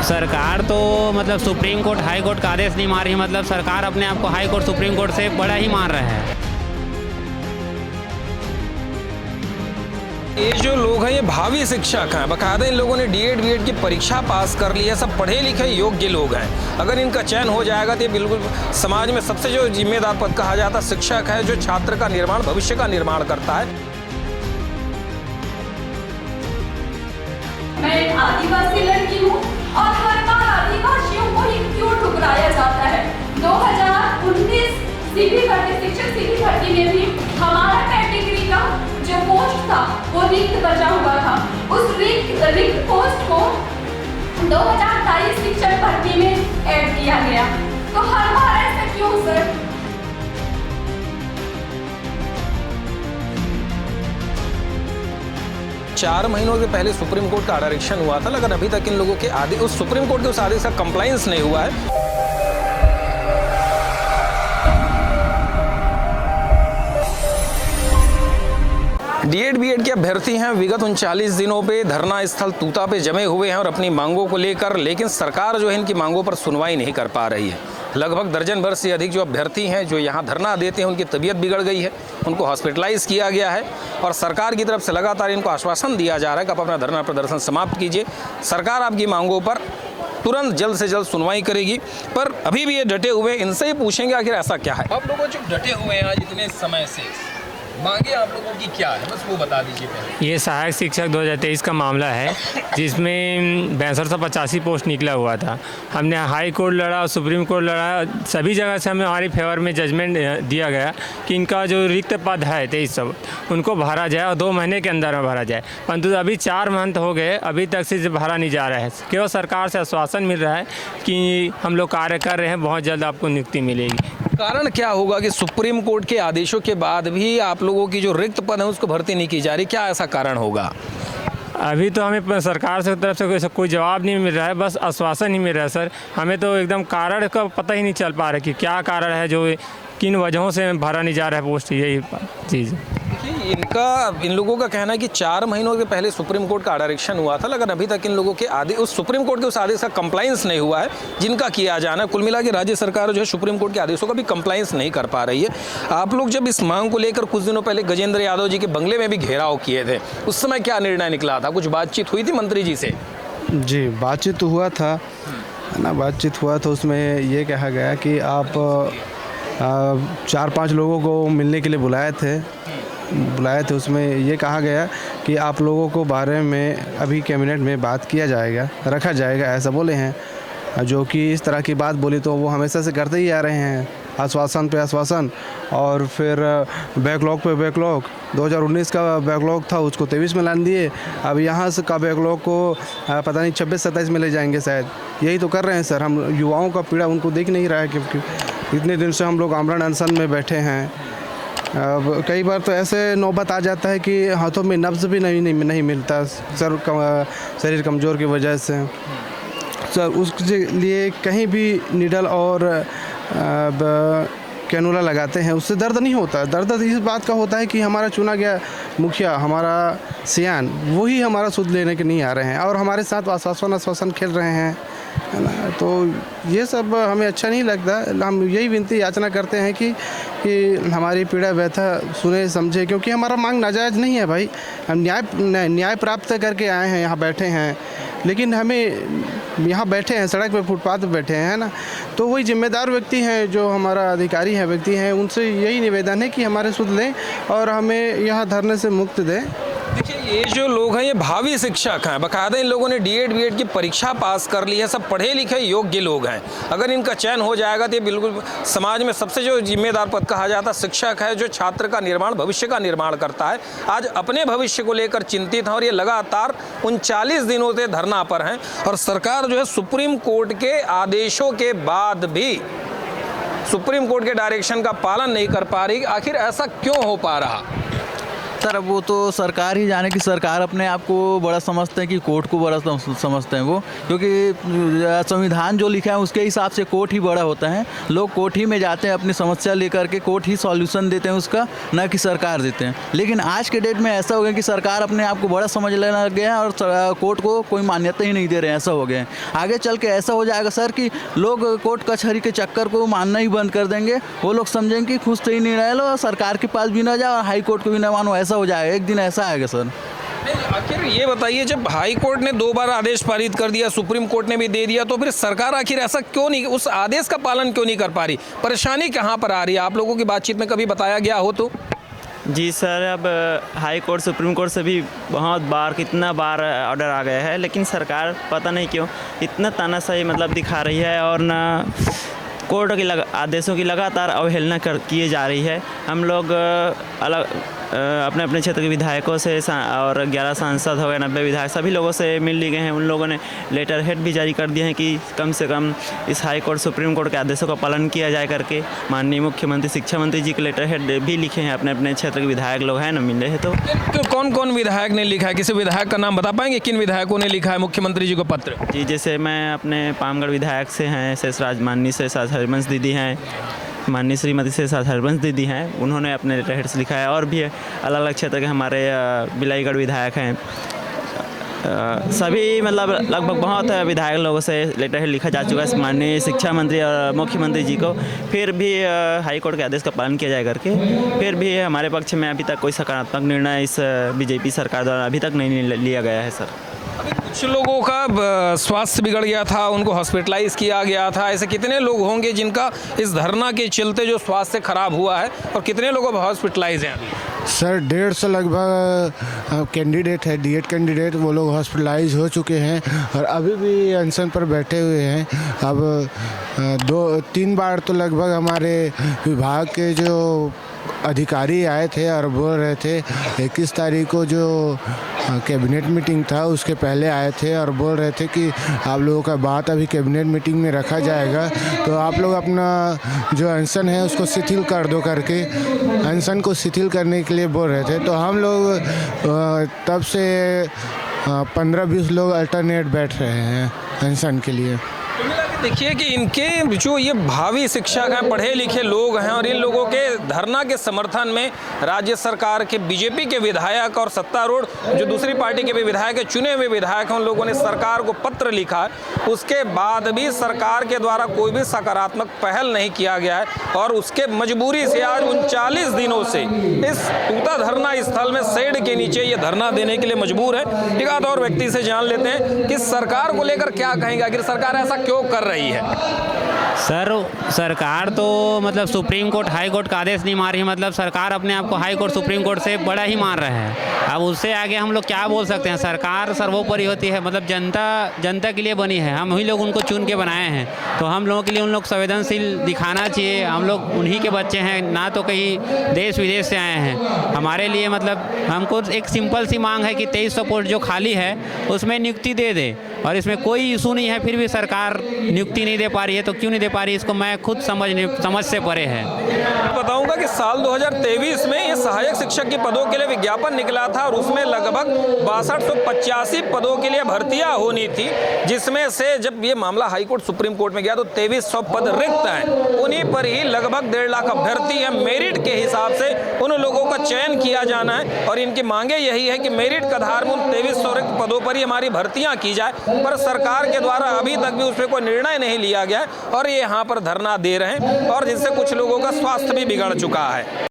सरकार तो मतलब सुप्रीम कोर्ट हाई कोर्ट का आदेश नहीं मान रही, मतलब सरकार अपने आप को हाई कोर्ट सुप्रीम कोर्ट से बड़ा ही मान रहा है। ये जो लोग हैं ये भावी शिक्षक हैं, बाकायदा इन लोगों ने डीएड बीएड की परीक्षा पास कर ली है, सब पढ़े लिखे योग्य लोग हैं। अगर इनका चयन हो जाएगा तो ये बिल्कुल समाज में सबसे जो जिम्मेदार पद कहा जाता है शिक्षक है, जो छात्र का निर्माण भविष्य का निर्माण करता है। मैं एक आदिवासी लड़की हूँ और हर बार आदिवासियों को ही क्यों ठुकराया जाता है। 2019 सीधी भर्ती शिक्षक सीधी भर्ती में भी हमारा कैटेगरी का जो पोस्ट था वो रिक्त बचा हुआ था। उस रिक्त पोस्ट को 2023 शिक्षक भर्ती में ऐड किया गया। तो हर बार ऐसा क्यों सर? चार महीनों के पहले सुप्रीम कोर्ट का डायरेक्शन हुआ था, लेकिन अभी तक इन लोगों के आदेश उस सुप्रीम कोर्ट के उस आदेश का कंप्लायंस नहीं हुआ है। डीएड बीएड के अभ्यर्थी हैं, विगत 39 दिनों पे धरना स्थल तूता पे जमे हुए हैं और अपनी मांगों को लेकर, लेकिन सरकार जो है इनकी मांगों पर सुनवाई नहीं कर पा रही है। लगभग दर्जन भर से अधिक जो अभ्यर्थी हैं जो यहाँ धरना देते हैं, उनकी तबीयत बिगड़ गई है, उनको हॉस्पिटलाइज किया गया है और सरकार की तरफ से लगातार इनको आश्वासन दिया जा रहा है कि आप अपना धरना प्रदर्शन समाप्त कीजिए, सरकार आपकी मांगों पर तुरंत जल्द से जल्द सुनवाई करेगी। पर अभी भी ये डटे हुए हैं, इनसे ही पूछेंगे आखिर ऐसा क्या है। आप लोगों जो डटे हुए हैं आज इतने समय से, मांगे आप लोगों की क्या है, बस वो बता दीजिए पहले। ये सहायक शिक्षक 2023 का मामला है, जिसमें 6285 पोस्ट निकला हुआ था। हमने हाई कोर्ट लड़ा और सुप्रीम कोर्ट लड़ा, सभी जगह से हमें हमारी फेवर में जजमेंट दिया गया कि इनका जो रिक्त पद है 2300 उनको भरा जाए और 2 महीने के अंदर में भरा जाए। परंतु अभी 4 मंथ हो गए, अभी तक से भरा नहीं जा रहा है। केवल सरकार से आश्वासन मिल रहा है कि हम लोग कार्य कर रहे हैं, बहुत जल्द आपको नियुक्ति मिलेगी। कारण क्या होगा कि सुप्रीम कोर्ट के आदेशों के बाद भी आप लोगों की जो रिक्त पद है उसको भर्ती नहीं की जा रही, क्या ऐसा कारण होगा? अभी तो हमें सरकार से तरफ से कोई जवाब नहीं मिल रहा है, बस आश्वासन ही मिल रहा है सर। हमें तो एकदम कारण का पता ही नहीं चल पा रहा कि क्या कारण है, जो किन वजहों से भरा नहीं जा रहा है पोस्ट, यही चीज़। देखिए इन लोगों का कहना है कि 4 महीनों के पहले सुप्रीम कोर्ट का डायरेक्शन हुआ था, लेकिन अभी तक इन लोगों के आदेश उस सुप्रीम कोर्ट के उस आदेश का कंप्लायंस नहीं हुआ है जिनका किया जाना है। कुल मिला के राज्य सरकार जो है सुप्रीम कोर्ट के आदेशों का भी कंप्लायंस नहीं कर पा रही है। आप लोग जब इस मांग को लेकर कुछ दिनों पहले गजेंद्र यादव जी के बंगले में भी घेराव किए थे, उस समय क्या निर्णय निकला था? कुछ बातचीत हुई थी मंत्री जी से? जी, बातचीत तो हुआ था ना, बातचीत हुआ था। उसमें ये कहा गया कि आप 4-5 लोगों को मिलने के लिए बुलाए थे। उसमें ये कहा गया कि आप लोगों को बारे में अभी कैबिनेट में बात किया जाएगा, रखा जाएगा, ऐसा बोले हैं। जो कि इस तरह की बात बोली तो वो हमेशा से करते ही आ रहे हैं, आश्वासन पे आश्वासन। और फिर बैकलॉग पे बैकलॉग, 2019 का बैकलॉग था उसको 23 में लान दिए। अब यहाँ से का बैकलॉग को पता नहीं 26-27 में ले जाएंगे शायद। यही तो कर रहे हैं सर। हम युवाओं का पीड़ा उनको देख नहीं रहा है, क्योंकि इतने दिन से हम लोग आमरण अनशन में बैठे हैं। अब कई बार तो ऐसे नौबत आ जाता है कि हाथों में नब्ज़ भी नहीं मिलता सर, शरीर कमज़ोर की वजह से सर। उसके लिए कहीं भी नीडल और कैनुला लगाते हैं, उससे दर्द नहीं होता। दर्द इस बात का होता है कि हमारा चुना गया मुखिया, हमारा सियान, वही हमारा सुध लेने के नहीं आ रहे हैं और हमारे साथ आश्वासन खेल रहे हैं, है ना। तो ये सब हमें अच्छा नहीं लगता। हम यही विनती याचना करते हैं कि हमारी पीड़ा व्यथा सुने समझे, क्योंकि हमारा मांग नाजायज़ नहीं है भाई। हम न्याय प्राप्त करके आए हैं, यहाँ बैठे हैं, लेकिन हमें यहाँ बैठे हैं, सड़क पे फुटपाथ पे बैठे हैं, है ना। तो वही जिम्मेदार व्यक्ति हैं, जो हमारा अधिकारी है, व्यक्ति हैं, उनसे यही निवेदन है कि हमारे सुध लें और हमें यहाँ धरने से मुक्त दें। देखिए ये जो लोग हैं ये भावी शिक्षक हैं, बाकायदा इन लोगों ने डीएड बीएड की परीक्षा पास कर ली है, सब पढ़े लिखे योग्य लोग हैं। अगर इनका चयन हो जाएगा तो ये बिल्कुल समाज में सबसे जो जिम्मेदार पद कहा जाता है शिक्षक है, जो छात्र का निर्माण भविष्य का निर्माण करता है। आज अपने भविष्य को लेकर चिंतित हैं और ये लगातार 39 दिनों से धरना पर हैं और सरकार जो है सुप्रीम कोर्ट के आदेशों के बाद भी सुप्रीम कोर्ट के डायरेक्शन का पालन नहीं कर पा रही। आखिर ऐसा क्यों हो पा रहा? सर अब वो तो सरकार ही जाने कि सरकार अपने आप को बड़ा समझते हैं कि कोर्ट को बड़ा समझते हैं वो, क्योंकि संविधान जो लिखा है उसके हिसाब से कोर्ट ही बड़ा होता है। लोग कोर्ट ही में जाते हैं अपनी समस्या लेकर के, कोर्ट ही सॉल्यूशन देते हैं उसका, ना कि सरकार देते हैं। लेकिन आज के डेट में ऐसा हो गया कि सरकार अपने आप को बड़ा समझ लेने लग गया है और कोर्ट को कोई मान्यता ही नहीं दे रहे हैं, ऐसा हो गया है। आगे चल के ऐसा हो जाएगा सर कि लोग कोर्ट कचहरी के चक्कर को मानना ही बंद कर देंगे। वो लोग समझेंगे कि खुश तो ही नहीं रह लो, सरकार के पास भी ना जाओ और हाई कोर्ट को भी ना मानो, ऐसा हो जाएगा। एक दिन ऐसा आएगा सर। आखिर ये बताइए, जब हाई कोर्ट ने 2 बार आदेश पारित कर दिया, सुप्रीम कोर्ट ने भी दे दिया, तो फिर सरकार आखिर ऐसा क्यों नहीं, उस आदेश का पालन क्यों नहीं कर पा रही? परेशानी कहाँ पर आ रही है? आप लोगों की बातचीत में कभी बताया गया हो तो? जी सर, अब हाई कोर्ट सुप्रीम कोर्ट से भी बहुत बार, कितना बार ऑर्डर आ गया है, लेकिन सरकार पता नहीं क्यों इतना तानाशाही मतलब दिखा रही है और ना कोर्ट के आदेशों की लगातार अवहेलना किए जा रही है। हम लोग अपने अपने क्षेत्र के विधायकों से और 11 सांसद हो गए, 90 विधायक, सभी लोगों से मिल लिए गए हैं। उन लोगों ने लेटर हेड भी जारी कर दिए हैं कि कम से कम इस हाई कोर्ट सुप्रीम कोर्ट के आदेशों का पालन किया जाए करके। माननीय मुख्यमंत्री, शिक्षा मंत्री जी के लेटर हेड भी लिखे हैं, अपने अपने क्षेत्र के विधायक लोग हैं ना, मिले हैं। तो कौन कौन विधायक ने लिखा है? किसी विधायक का नाम बता पाएंगे? किन विधायकों ने लिखा है मुख्यमंत्री जी को पत्र? जी, जैसे मैं अपने पामगढ़ विधायक से हैं, शेषराज, माननीय शेषराज हरिवंश दीदी हैं, माननीय श्रीमती शेषराज हरिवंश दीदी हैं, उन्होंने अपने लेटर हेड से लिखा है। और भी अलग अलग क्षेत्र के हमारे बिलाईगढ़ विधायक हैं, सभी मतलब लगभग बहुत विधायक लोगों से लेटर हेड लिखा जा चुका है माननीय शिक्षा मंत्री और मुख्यमंत्री जी को। फिर भी हाई कोर्ट के आदेश का पालन किया जाए करके, फिर भी हमारे पक्ष में अभी तक कोई सकारात्मक निर्णय इस बीजेपी सरकार द्वारा अभी तक नहीं लिया गया है सर। कुछ लोगों का स्वास्थ्य बिगड़ गया था, उनको हॉस्पिटलाइज किया गया था। ऐसे कितने लोग होंगे जिनका इस धरना के चलते जो स्वास्थ्य खराब हुआ है, और कितने लोग अब हॉस्पिटलाइज हैं अभी? सर 150 लगभग कैंडिडेट है, डीएड कैंडिडेट, वो लोग हॉस्पिटलाइज हो चुके हैं और अभी भी अनशन पर बैठे हुए हैं। अब 2-3 बार तो लगभग हमारे विभाग के जो अधिकारी आए थे और बोल रहे थे 21 तारीख को जो कैबिनेट मीटिंग था उसके पहले आए थे और बोल रहे थे कि आप लोगों का बात अभी कैबिनेट मीटिंग में रखा जाएगा, तो आप लोग अपना जो अनशन है उसको शिथिल कर दो करके अनशन को शिथिल करने के लिए बोल रहे थे। तो हम लोग तब से 15-20 लोग अल्टरनेट बैठ रहे हैं अनशन के लिए। देखिए कि इनके जो ये भावी शिक्षक हैं, पढ़े लिखे लोग हैं, और इन लोगों के धरना के समर्थन में राज्य सरकार के बीजेपी के विधायक और सत्तारूढ़ जो दूसरी पार्टी के भी विधायक है, चुने हुए विधायक हैं, उन लोगों ने सरकार को पत्र लिखा है। उसके बाद भी सरकार के द्वारा कोई भी सकारात्मक पहल नहीं किया गया है और उसके मजबूरी से आज 39 दिनों से इस तूता धरना स्थल में शेड के नीचे ये धरना देने के लिए मजबूर है। एक आध और व्यक्ति से जान लेते हैं कि सरकार को लेकर क्या कहेंगे, आखिर सरकार ऐसा क्यों कर रही है? सर सरकार तो मतलब सुप्रीम कोर्ट हाई कोर्ट का आदेश नहीं मान रही, मतलब सरकार अपने आप को हाई कोर्ट सुप्रीम कोर्ट से बड़ा ही मान रहा है। अब उससे आगे हम लोग क्या बोल सकते हैं? सरकार सर्वोपरि होती है, मतलब जनता के लिए बनी है, हम ही लोग उनको चुन के बनाए हैं, तो हम लोगों के लिए उन लोग संवेदनशील दिखाना चाहिए। हम लोग उन्हीं के बच्चे हैं, ना तो कहीं देश विदेश से आए हैं। हमारे लिए मतलब हमको एक सिंपल सी मांग है कि 2300 पोस्ट जो खाली है उसमें नियुक्ति दे दे, और इसमें कोई इशू नहीं है, फिर भी सरकार नियुक्ति नहीं दे पा रही है। तो क्यों नहीं दे पा रही, इसको मैं खुद समझ से परे है। बताऊंगा कि साल 2023 में ये सहायक शिक्षक के पदों के लिए विज्ञापन निकला था और उसमें लगभग 6285 पदों के लिए भर्तियां होनी थी, जिसमें से जब ये मामला हाईकोर्ट सुप्रीम कोर्ट में गया तो 2300 पद रिक्त हैं। उन्हीं पर ही लगभग 1.5 लाख अभ्यर्थी हैं। मेरिट के हिसाब से उन लोगों का चयन किया जाना है और इनकी मांगे यही है कि मेरिट के आधार में उन 2300 रिक्त पदों पर ही हमारी भर्तियां की जाए, पर सरकार के द्वारा अभी तक भी उस पर कोई निर्णय नहीं लिया गया है और ये यहाँ पर धरना दे रहे हैं, और जिससे कुछ लोगों का स्वास्थ्य भी बिगड़ चुका है।